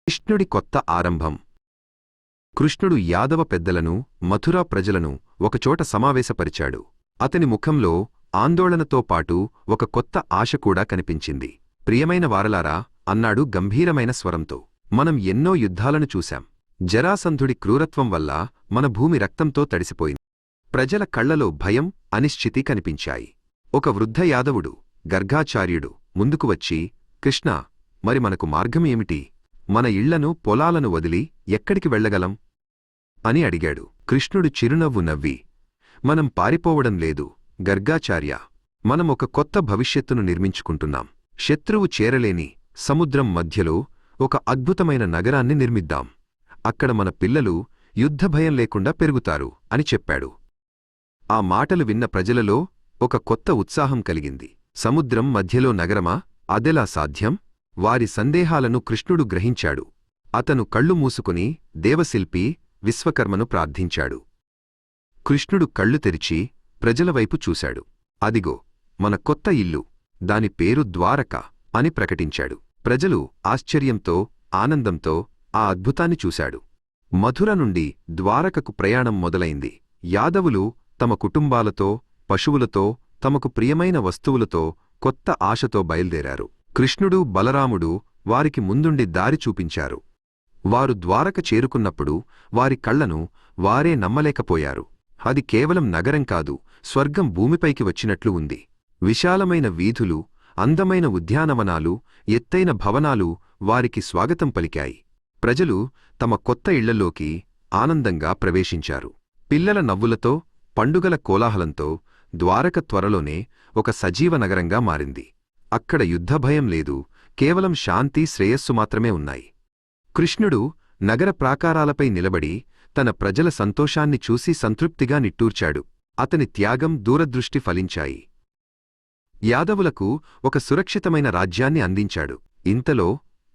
కృష్ణుడి కొత్త ఆరంభం. కృష్ణుడు యాదవ పెద్దలను, మథురా ప్రజలను ఒకచోట సమావేశపరిచాడు. అతని ముఖంలో ఆందోళనతో పాటు ఒక కొత్త ఆశ కూడా కనిపించింది. ప్రియమైన వారలారా, అన్నాడు గంభీరమైన స్వరంతో, మనం ఎన్నో యుద్ధాలను చూశాం. జరాసంధుడి క్రూరత్వం వల్ల మన భూమి రక్తంతో తడిసిపోయింది. ప్రజల కళ్లలో భయం, అనిశ్చితి కనిపించాయి. ఒక వృద్ధ యాదవుడు, గర్గాచార్యుడు, ముందుకు వచ్చి, కృష్ణా, మరి మనకు మార్గం ఏమిటి? మన ఇళ్లను, పొలాలను వదిలి ఎక్కడికి వెళ్లగలం అని అడిగాడు. కృష్ణుడు చిరునవ్వు నవ్వి, మనం పారిపోవడం లేదు గర్గాచార్య, మనం ఒక కొత్త భవిష్యత్తును నిర్మించుకుంటున్నాం. శత్రువు చేరలేని సముద్రం మధ్యలో ఒక అద్భుతమైన నగరాన్ని నిర్మిద్దాం. అక్కడ మన పిల్లలు యుద్ధభయం లేకుండా పెరుగుతారు అని చెప్పాడు. ఆ మాటలు విన్న ప్రజలలో ఒక కొత్త ఉత్సాహం కలిగింది. సముద్రం మధ్యలో నగరమా? అదెలా సాధ్యం? వారి సందేహాలను కృష్ణుడు గ్రహించాడు. అతను కళ్ళు మూసుకుని దేవశిల్పి విశ్వకర్మను ప్రార్థించాడు. కృష్ణుడు కళ్ళు తెరిచి ప్రజలవైపు చూశాడు. అదిగో మన కొత్త ఇల్లు, దాని పేరు ద్వారక అని ప్రకటించాడు. ప్రజలు ఆశ్చర్యంతో, ఆనందంతో ఆ అద్భుతాన్ని చూశాడు. మథుర నుండి ద్వారకకు ప్రయాణం మొదలైంది. యాదవులు తమ కుటుంబాలతో, పశువులతో, తమకు ప్రియమైన వస్తువులతో కొత్త ఆశతో బయల్దేరారు. కృష్ణుడు, బలరాముడు వారికి ముందుండి దారి చూపించారు. వారు ద్వారక చేరుకున్నప్పుడు వారి కళ్లను వారే నమ్మలేకపోయారు. అది కేవలం నగరం కాదు, స్వర్గం భూమిపైకి వచ్చినట్లు ఉంది. విశాలమైన వీధులు, అందమైన ఉద్యానవనాలు, ఎత్తైన భవనాలు వారికి స్వాగతం పలికాయి. ప్రజలు తమ కొత్త ఇళ్లలోకి ఆనందంగా ప్రవేశించారు. పిల్లల నవ్వులతో, పండుగల కోలాహలంతో ద్వారక త్వరలోనే ఒక సజీవ నగరంగా మారింది. అక్కడ యుద్ధభయం లేదు, కేవలం శాంతి, శ్రేయస్సు మాత్రమే ఉన్నాయి. కృష్ణుడు నగర ప్రాకారాలపై నిలబడి తన ప్రజల సంతోషాన్ని చూసి సంతృప్తిగా నిట్టూర్చాడు. అతని త్యాగం, దూరదృష్టి ఫలించాయి. యాదవులకు ఒక సురక్షితమైన రాజ్యాన్ని అందించాడు. ఇంతలో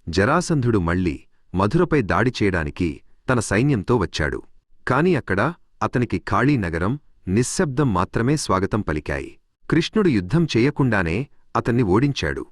జరాసంధుడు మళ్లీ మధురపై దాడి చేయడానికి తన సైన్యంతో వచ్చాడు. కాని అక్కడ అతనికి ఖాళీ నగరం, నిశ్శబ్దం మాత్రమే స్వాగతం పలికాయి. కృష్ణుడు యుద్ధం చేయకుండానే అతన్ని ఓడించాడు.